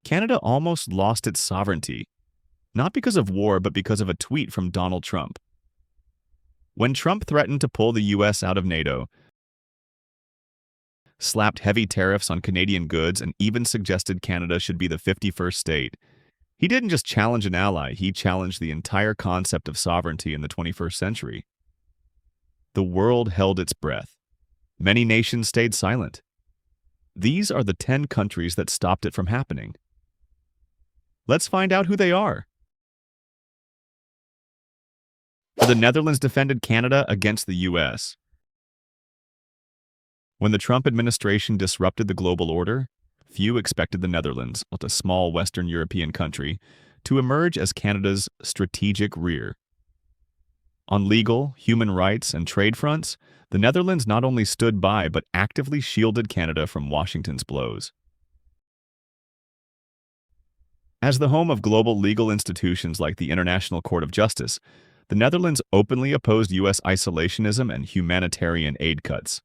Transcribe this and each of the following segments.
Canada almost lost its sovereignty, not because of war, but because of a tweet from Donald Trump. When Trump threatened to pull the US out of Nato, slapped heavy tariffs on Canadian goods, and even suggested Canada should be the 51st state, he didn't just challenge an ally, he challenged the entire concept of sovereignty in the 21st century. The world held its breath. Many nations stayed silent. These are the 10 countries that stopped it from happening. Let's find out who they are. The Netherlands defended Canada against the US. When the Trump administration disrupted the global order, few expected the Netherlands, a small Western European country, to emerge as Canada's strategic rear. On legal, human rights, and trade fronts, the Netherlands not only stood by but actively shielded Canada from Washington's blows. As the home of global legal institutions like the International Court of Justice, the Netherlands openly opposed U.S. isolationism and humanitarian aid cuts.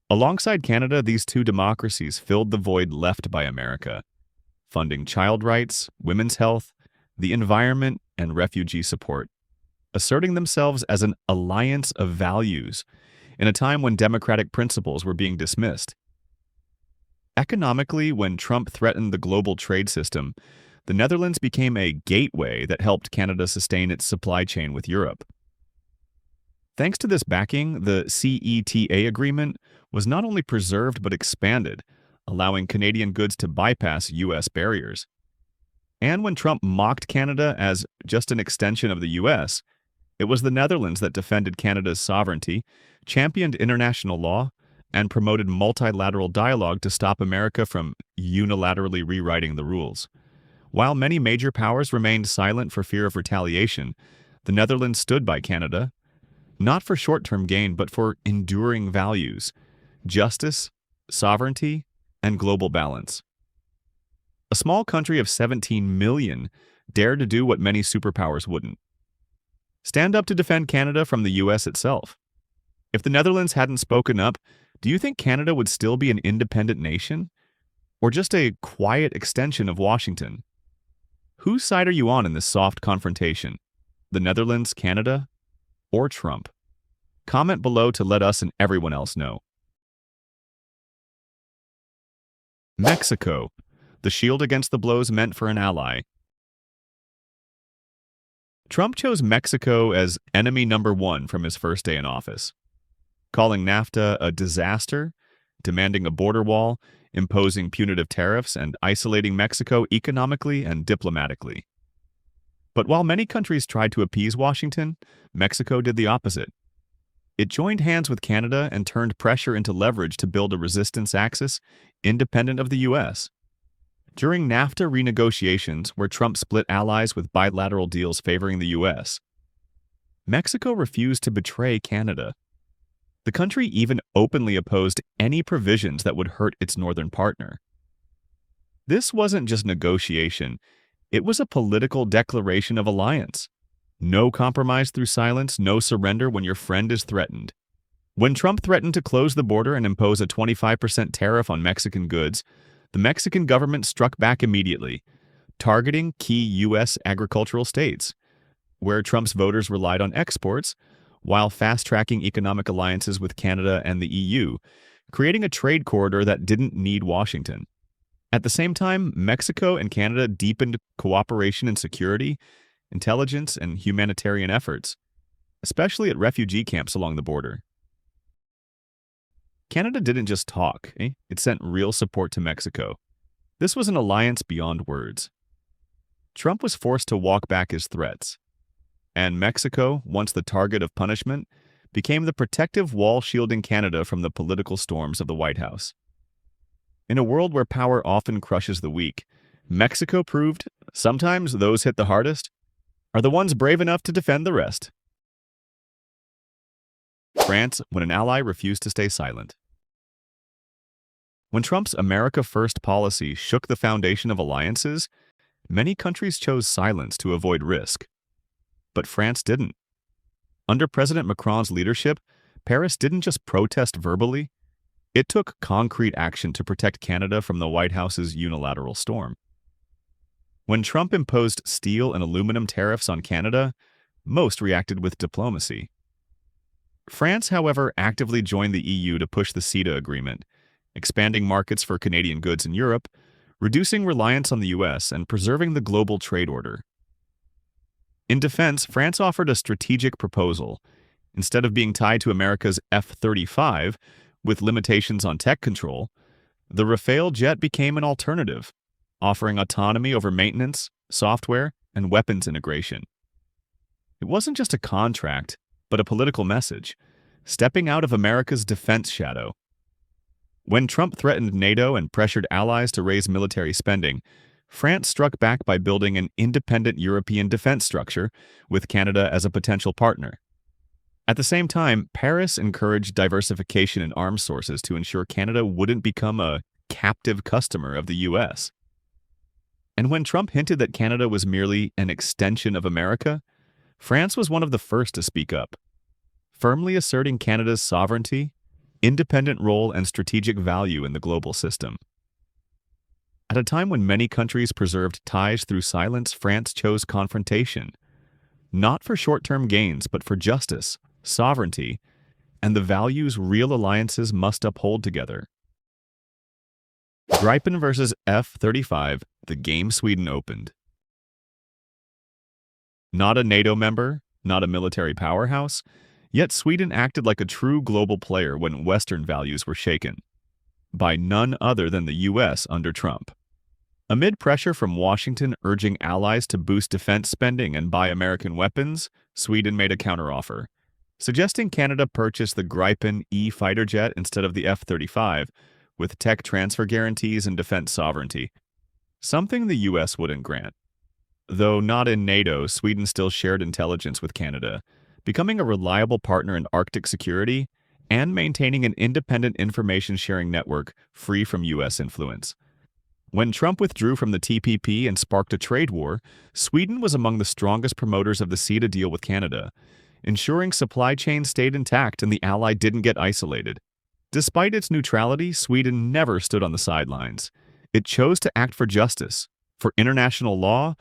Alongside Canada, these two democracies filled the void left by America, funding child rights, women's health, the environment, and refugee support, asserting themselves as an alliance of values in a time when democratic principles were being dismissed. Economically, when Trump threatened the global trade system, the Netherlands became a gateway that helped Canada sustain its supply chain with Europe. Thanks to this backing, the CETA agreement was not only preserved but expanded, allowing Canadian goods to bypass U.S. barriers. And when Trump mocked Canada as just an extension of the U.S., it was the Netherlands that defended Canada's sovereignty, championed international law, and promoted multilateral dialogue to stop America from unilaterally rewriting the rules. While many major powers remained silent for fear of retaliation, the Netherlands stood by Canada, not for short-term gain, but for enduring values, justice, sovereignty, and global balance. A small country of 17 million dared to do what many superpowers wouldn't: stand up to defend Canada from the U.S. itself. If the Netherlands hadn't spoken up, do you think Canada would still be an independent nation? Or just a quiet extension of Washington? Whose side are you on in this soft confrontation? The Netherlands, Canada, or Trump? Comment below to let us and everyone else know. Mexico, the shield against the blows meant for an ally. Trump chose Mexico as enemy number one from his first day in office, calling NAFTA a disaster, demanding a border wall, imposing punitive tariffs, and isolating Mexico economically and diplomatically. But while many countries tried to appease Washington, Mexico did the opposite. It joined hands with Canada and turned pressure into leverage to build a resistance axis independent of the U.S. During NAFTA renegotiations, where Trump split allies with bilateral deals favoring the U.S., Mexico refused to betray Canada. The country even openly opposed any provisions that would hurt its northern partner. This wasn't just negotiation, it was a political declaration of alliance. No compromise through silence, no surrender when your friend is threatened. When Trump threatened to close the border and impose a 25% tariff on Mexican goods, the Mexican government struck back immediately, targeting key U.S. agricultural states, where Trump's voters relied on exports, while fast-tracking economic alliances with Canada and the EU, creating a trade corridor that didn't need Washington. At the same time, Mexico and Canada deepened cooperation in security, intelligence, and humanitarian efforts, especially at refugee camps along the border. Canada didn't just talk, it sent real support to Mexico. This was an alliance beyond words. Trump was forced to walk back his threats, and Mexico, once the target of punishment, became the protective wall shielding Canada from the political storms of the White House. In a world where power often crushes the weak, Mexico proved sometimes those hit the hardest are the ones brave enough to defend the rest. France, when an ally refused to stay silent. When Trump's America First policy shook the foundation of alliances, many countries chose silence to avoid risk. But France didn't. Under President Macron's leadership, Paris didn't just protest verbally, It took concrete action to protect Canada from the White House's unilateral storm. When Trump imposed steel and aluminum tariffs on Canada, most reacted with diplomacy. France, however, actively joined the EU to push the CETA agreement, expanding markets for Canadian goods in Europe, reducing reliance on the US, and preserving the global trade order. In defense, France offered a strategic proposal. Instead of being tied to America's F-35, with limitations on tech control, the Rafale jet became an alternative, offering autonomy over maintenance, software, and weapons integration. It wasn't just a contract, but a political message, stepping out of America's defense shadow. When Trump threatened NATO and pressured allies to raise military spending, France struck back by building an independent European defense structure, with Canada as a potential partner. At the same time, Paris encouraged diversification in arms sources to ensure Canada wouldn't become a captive customer of the US. And when Trump hinted that Canada was merely an extension of America, France was one of the first to speak up, firmly asserting Canada's sovereignty, independent role, and strategic value in the global system. At a time when many countries preserved ties through silence, France chose confrontation, not for short-term gains, but for justice, sovereignty, and the values real alliances must uphold together. Gripen versus F-35, the game Sweden opened. Not a NATO member, not a military powerhouse, yet Sweden acted like a true global player when Western values were shaken, by none other than the US under Trump. Amid pressure from Washington urging allies to boost defense spending and buy American weapons, Sweden made a counteroffer, suggesting Canada purchase the Gripen E fighter jet instead of the F-35, with tech transfer guarantees and defense sovereignty, something the US wouldn't grant. Though not in NATO, Sweden still shared intelligence with Canada, becoming a reliable partner in Arctic security and maintaining an independent information-sharing network free from US influence. When Trump withdrew from the TPP and sparked a trade war, Sweden was among the strongest promoters of the CETA deal with Canada, ensuring supply chains stayed intact and the ally didn't get isolated. Despite its neutrality, Sweden never stood on the sidelines. It chose to act for justice, for international law,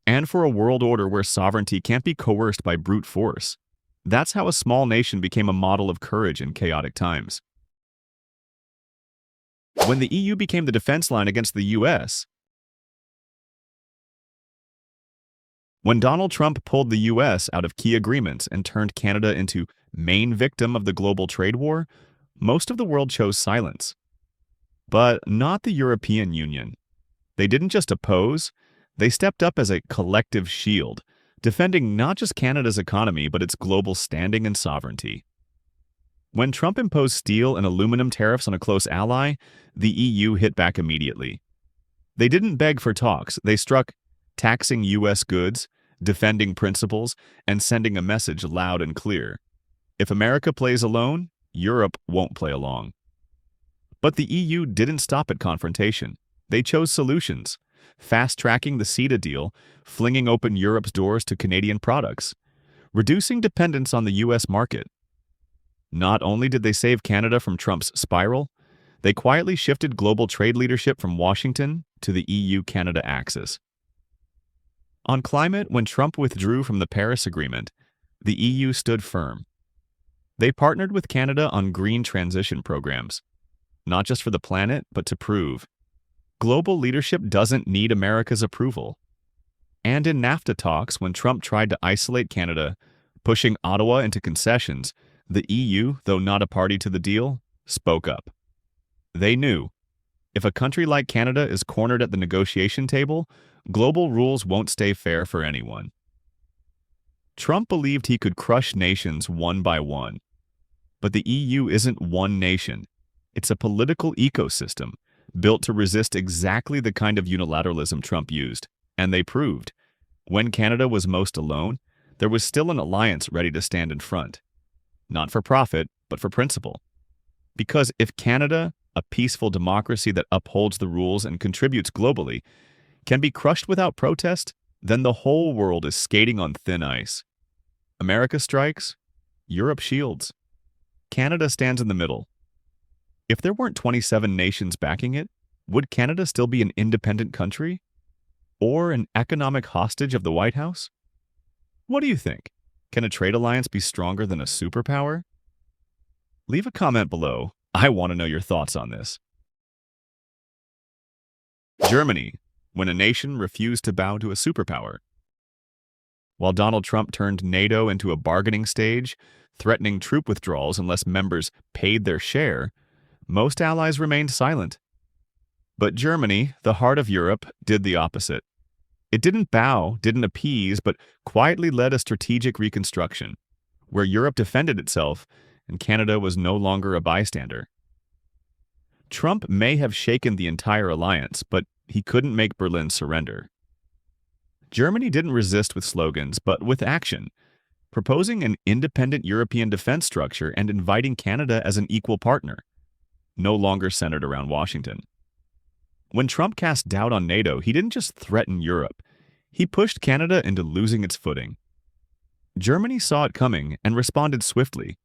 and for a world order where sovereignty can't be coerced by brute force. That's how a small nation became a model of courage in chaotic times. When the EU became the defense line against the US, when Donald Trump pulled the US out of key agreements and turned Canada into main victim of the global trade war, most of the world chose silence. But not the European Union. They didn't just oppose, they stepped up as a collective shield, defending not just Canada's economy but its global standing and sovereignty. When Trump imposed steel and aluminum tariffs on a close ally, the EU hit back immediately. They didn't beg for talks, they struck, taxing US goods, defending principles, and sending a message loud and clear. If America plays alone, Europe won't play along. But the EU didn't stop at confrontation. They chose solutions, fast-tracking the CETA deal, flinging open Europe's doors to Canadian products, reducing dependence on the US market. Not only did they save Canada from Trump's spiral, they quietly shifted global trade leadership from Washington to the EU-Canada axis. On climate, when Trump withdrew from the Paris Agreement, the EU stood firm. They partnered with Canada on green transition programs, not just for the planet, but to prove global leadership doesn't need America's approval. And in NAFTA talks, when Trump tried to isolate Canada, pushing Ottawa into concessions, the EU, though not a party to the deal, spoke up. They knew, if a country like Canada is cornered at the negotiation table, global rules won't stay fair for anyone. Trump believed he could crush nations one by one. But the EU isn't one nation. It's a political ecosystem built to resist exactly the kind of unilateralism Trump used. And they proved, when Canada was most alone, there was still an alliance ready to stand in front. Not for profit, but for principle. Because if Canada, a peaceful democracy that upholds the rules and contributes globally, can be crushed without protest, then the whole world is skating on thin ice. America strikes, Europe shields. Canada stands in the middle. If there weren't 27 nations backing it, would Canada still be an independent country? Or an economic hostage of the White House? What do you think? Can a trade alliance be stronger than a superpower? Leave a comment below. I want to know your thoughts on this. Germany, when a nation refused to bow to a superpower. While Donald Trump turned NATO into a bargaining stage, threatening troop withdrawals unless members paid their share, most allies remained silent. But Germany, the heart of Europe, did the opposite. It didn't bow, didn't appease, but quietly led a strategic reconstruction, where Europe defended itself and Canada was no longer a bystander. Trump may have shaken the entire alliance, but he couldn't make Berlin surrender. Germany didn't resist with slogans, but with action, proposing an independent European defense structure and inviting Canada as an equal partner, no longer centered around Washington. When Trump cast doubt on NATO, he didn't just threaten Europe. He pushed Canada into losing its footing. Germany saw it coming and responded swiftly,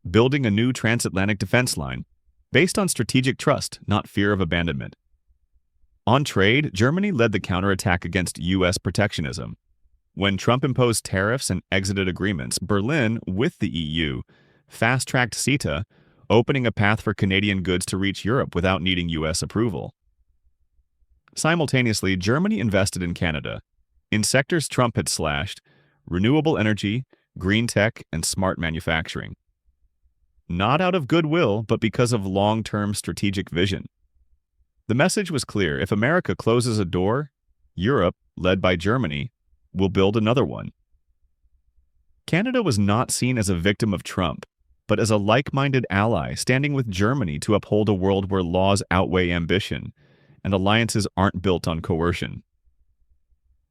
building a new transatlantic defense line based on strategic trust, not fear of abandonment. On trade, Germany led the counterattack against U.S. protectionism. When Trump imposed tariffs and exited agreements, Berlin, with the EU, fast-tracked CETA, opening a path for Canadian goods to reach Europe without needing U.S. approval. Simultaneously, Germany invested in Canada, in sectors Trump had slashed: renewable energy, green tech, and smart manufacturing. Not out of goodwill, but because of long-term strategic vision. The message was clear: if America closes a door, Europe, led by Germany, will build another one. Canada was not seen as a victim of Trump, but as a like-minded ally standing with Germany to uphold a world where laws outweigh ambition and alliances aren't built on coercion.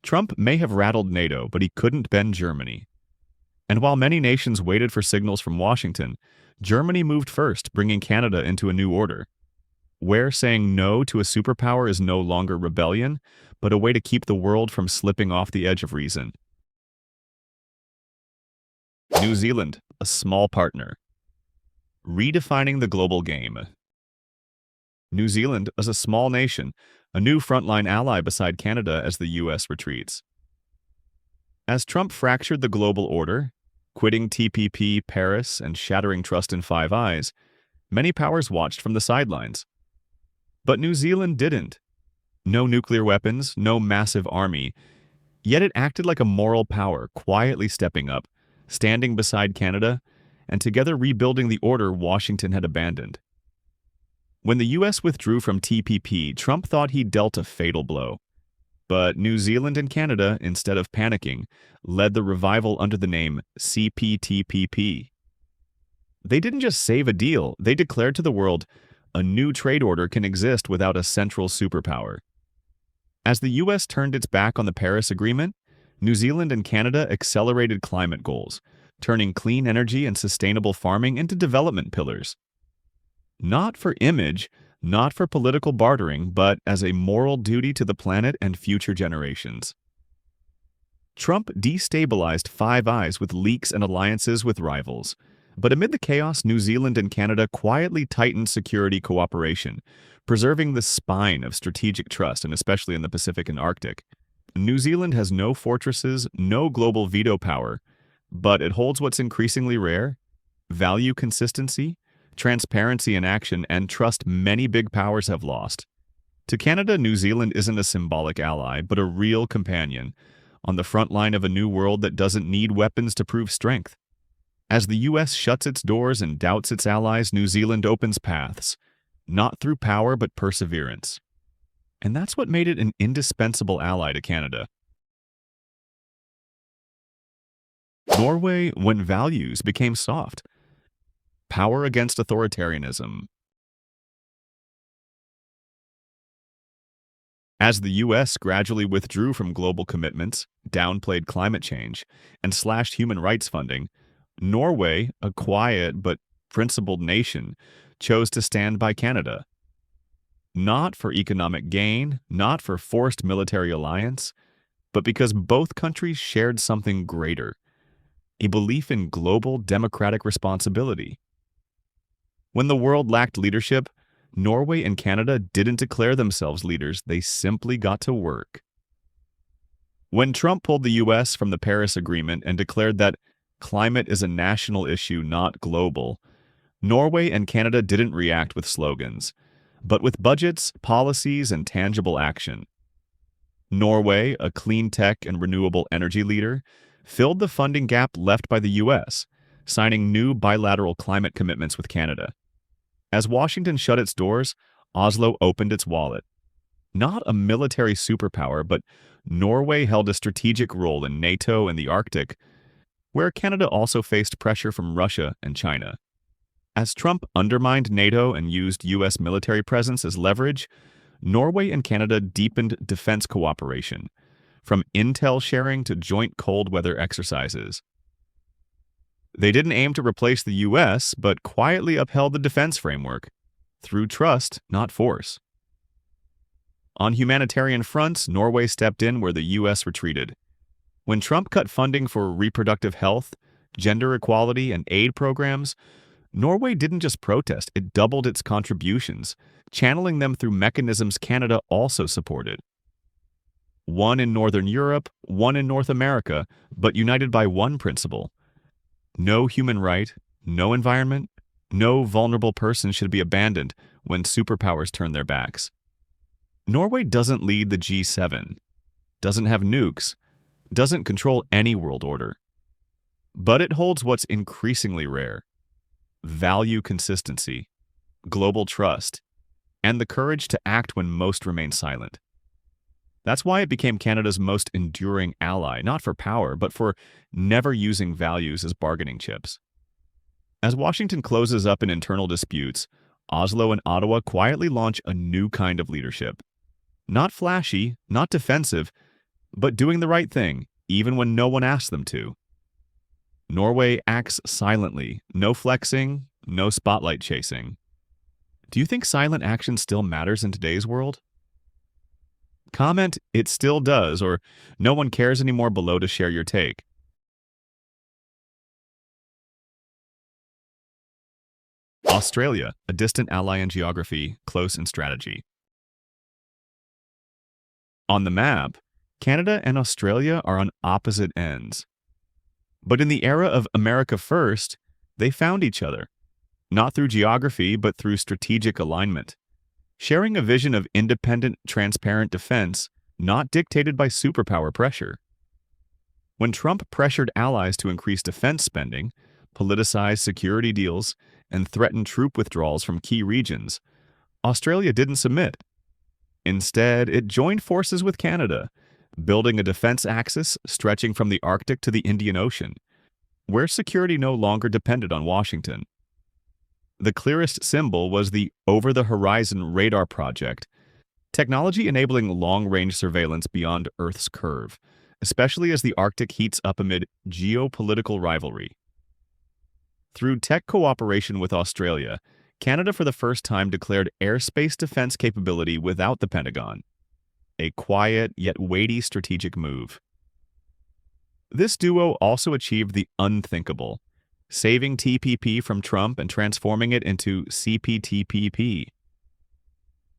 Trump may have rattled NATO, but he couldn't bend Germany. And while many nations waited for signals from Washington, Germany moved first, bringing Canada into a new order, where saying no to a superpower is no longer rebellion, but a way to keep the world from slipping off the edge of reason. New Zealand, a small partner. Redefining the global game. New Zealand is a small nation, a new frontline ally beside Canada as the U.S. retreats. As Trump fractured the global order, quitting TPP, Paris, and shattering trust in Five Eyes, many powers watched from the sidelines. But New Zealand didn't. No nuclear weapons, no massive army, yet it acted like a moral power, quietly stepping up, standing beside Canada, and together rebuilding the order Washington had abandoned. When the U.S. withdrew from TPP, Trump thought he'd dealt a fatal blow. But New Zealand and Canada, instead of panicking, led the revival under the name CPTPP. They didn't just save a deal, they declared to the world a new trade order can exist without a central superpower. As the U.S. turned its back on the Paris Agreement, New Zealand and Canada accelerated climate goals, turning clean energy and sustainable farming into development pillars. Not for image, not for political bartering, but as a moral duty to the planet and future generations. Trump destabilized Five Eyes with leaks and alliances with rivals. But amid the chaos, New Zealand and Canada quietly tightened security cooperation, preserving the spine of strategic trust, and especially in the Pacific and Arctic. New Zealand has no fortresses, no global veto power, but it holds what's increasingly rare: value consistency, transparency in action, and trust many big powers have lost. To Canada, New Zealand isn't a symbolic ally, but a real companion, on the front line of a new world that doesn't need weapons to prove strength. As the U.S. shuts its doors and doubts its allies, New Zealand opens paths, not through power but perseverance. And that's what made it an indispensable ally to Canada. Norway, when values became soft. Power against authoritarianism. As the U.S. gradually withdrew from global commitments, downplayed climate change, and slashed human rights funding, Norway, a quiet but principled nation, chose to stand by Canada. Not for economic gain, not for forced military alliance, but because both countries shared something greater: a belief in global democratic responsibility. When the world lacked leadership, Norway and Canada didn't declare themselves leaders, they simply got to work. When Trump pulled the US from the Paris Agreement and declared that climate is a national issue, not global, Norway and Canada didn't react with slogans, but with budgets, policies, and tangible action. Norway, a clean tech and renewable energy leader, filled the funding gap left by the US, signing new bilateral climate commitments with Canada. As Washington shut its doors, Oslo opened its wallet. Not a military superpower, but Norway held a strategic role in Nato and the Arctic, where Canada also faced pressure from Russia and China. As Trump undermined NATO and used U.S. military presence as leverage, Norway and Canada deepened defense cooperation, from intel sharing to joint cold weather exercises. They didn't aim to replace the U.S., but quietly upheld the defense framework, through trust, not force. On humanitarian fronts, Norway stepped in where the U.S. retreated. When Trump cut funding for reproductive health, gender equality, and aid programs, Norway didn't just protest, it doubled its contributions, channeling them through mechanisms Canada also supported. One in Northern Europe, one in North America, but united by one principle. No human right, no environment, no vulnerable person should be abandoned when superpowers turn their backs. Norway doesn't lead the G7, doesn't have nukes, doesn't control any world order. But it holds what's increasingly rare: value consistency, global trust, and the courage to act when most remain silent. That's why it became Canada's most enduring ally, not for power, but for never using values as bargaining chips. As Washington closes up in internal disputes, Oslo and Ottawa quietly launch a new kind of leadership. Not flashy, not defensive, but doing the right thing, even when no one asks them to. Norway acts silently, no flexing, no spotlight chasing. Do you think silent action still matters in today's world? Comment, "It still does," or "No one cares anymore" below to share your take. Australia, a distant ally in geography, close in strategy. On the map, Canada and Australia are on opposite ends. But in the era of America First, they found each other, not through geography, but through strategic alignment, sharing a vision of independent, transparent defense, not dictated by superpower pressure. When Trump pressured allies to increase defense spending, politicize security deals, and threaten troop withdrawals from key regions, Australia didn't submit. Instead, it joined forces with Canada, building a defense axis stretching from the Arctic to the Indian Ocean, where security no longer depended on Washington. The clearest symbol was the Over-the-Horizon Radar Project, technology enabling long-range surveillance beyond Earth's curve, especially as the Arctic heats up amid geopolitical rivalry. Through tech cooperation with Australia, Canada for the first time declared airspace defense capability without the Pentagon, a quiet yet weighty strategic move. This duo also achieved the unthinkable, saving TPP from Trump and transforming it into CPTPP.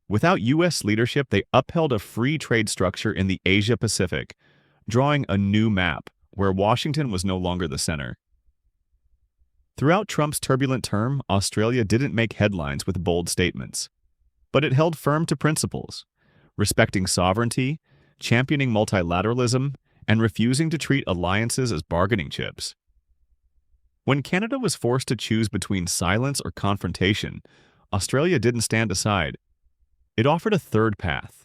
Without U.S. leadership, they upheld a free trade structure in the Asia-Pacific, drawing a new map where Washington was no longer the center. Throughout Trump's turbulent term, Australia didn't make headlines with bold statements, but it held firm to principles, respecting sovereignty, championing multilateralism, and refusing to treat alliances as bargaining chips. When Canada was forced to choose between silence or confrontation, Australia didn't stand aside. It offered a third path: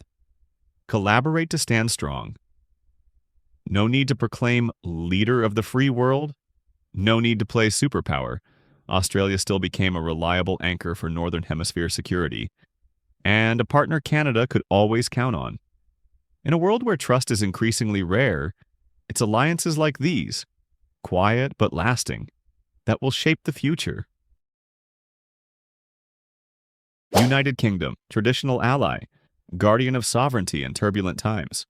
collaborate to stand strong. No need to proclaim leader of the free world. No need to play superpower. Australia still became a reliable anchor for Northern Hemisphere security, and a partner Canada could always count on. In a world where trust is increasingly rare, it's alliances like these, quiet but lasting, that will shape the future. United Kingdom, traditional ally, guardian of sovereignty in turbulent times.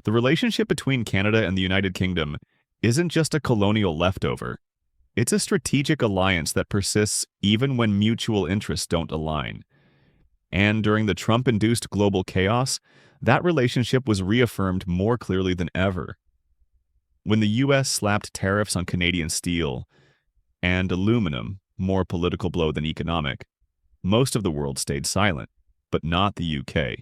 The relationship between Canada and the United Kingdom isn't just a colonial leftover. It's a strategic alliance that persists even when mutual interests don't align. And during the Trump-induced global chaos, that relationship was reaffirmed more clearly than ever. When the U.S. slapped tariffs on Canadian steel and aluminum, more political blow than economic, most of the world stayed silent, but not the UK.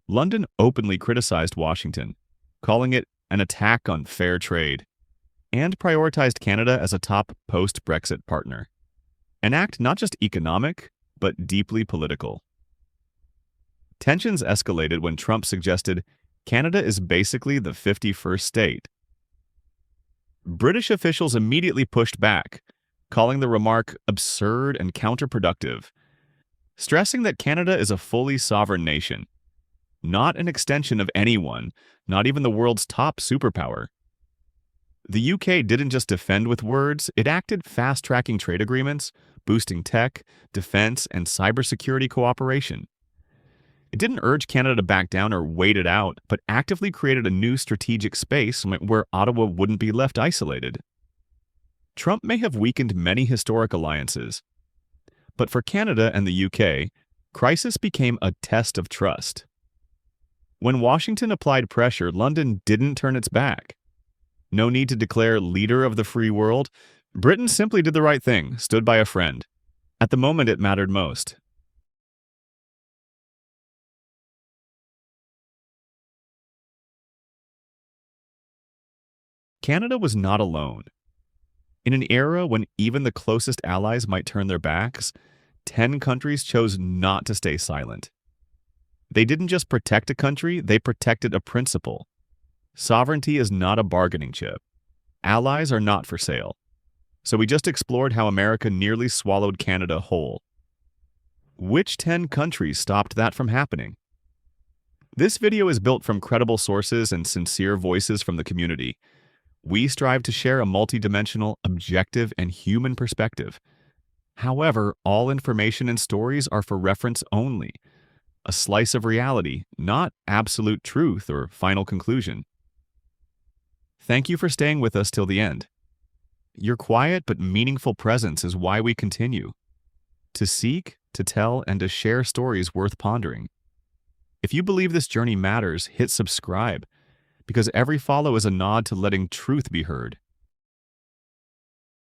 London openly criticized Washington, calling it an attack on fair trade, and prioritized Canada as a top post-Brexit partner. An act not just economic, but deeply political. Tensions escalated when Trump suggested Canada is basically the 51st state. British officials immediately pushed back, calling the remark absurd and counterproductive, stressing that Canada is a fully sovereign nation, not an extension of anyone, not even the world's top superpower. The UK didn't just defend with words, it acted fast-tracking trade agreements, boosting tech, defense, and cybersecurity cooperation. It didn't urge Canada to back down or wait it out, but actively created a new strategic space where Ottawa wouldn't be left isolated. Trump may have weakened many historic alliances, but for Canada and the UK, crisis became a test of trust. When Washington applied pressure, London didn't turn its back. No need to declare leader of the free world. Britain simply did the right thing, stood by a friend. At the moment it mattered most. Canada was not alone. In an era when even the closest allies might turn their backs, 10 countries chose not to stay silent. They didn't just protect a country, they protected a principle. Sovereignty is not a bargaining chip. Allies are not for sale. So we just explored how America nearly swallowed Canada whole. Which 10 countries stopped that from happening? This video is built from credible sources and sincere voices from the community. We strive to share a multidimensional, objective, and human perspective. However, all information and stories are for reference only, a slice of reality, not absolute truth or final conclusion. Thank you for staying with us till the end. Your quiet but meaningful presence is why we continue. To seek, to tell, and to share stories worth pondering. If you believe this journey matters, hit subscribe, because every follow is a nod to letting truth be heard.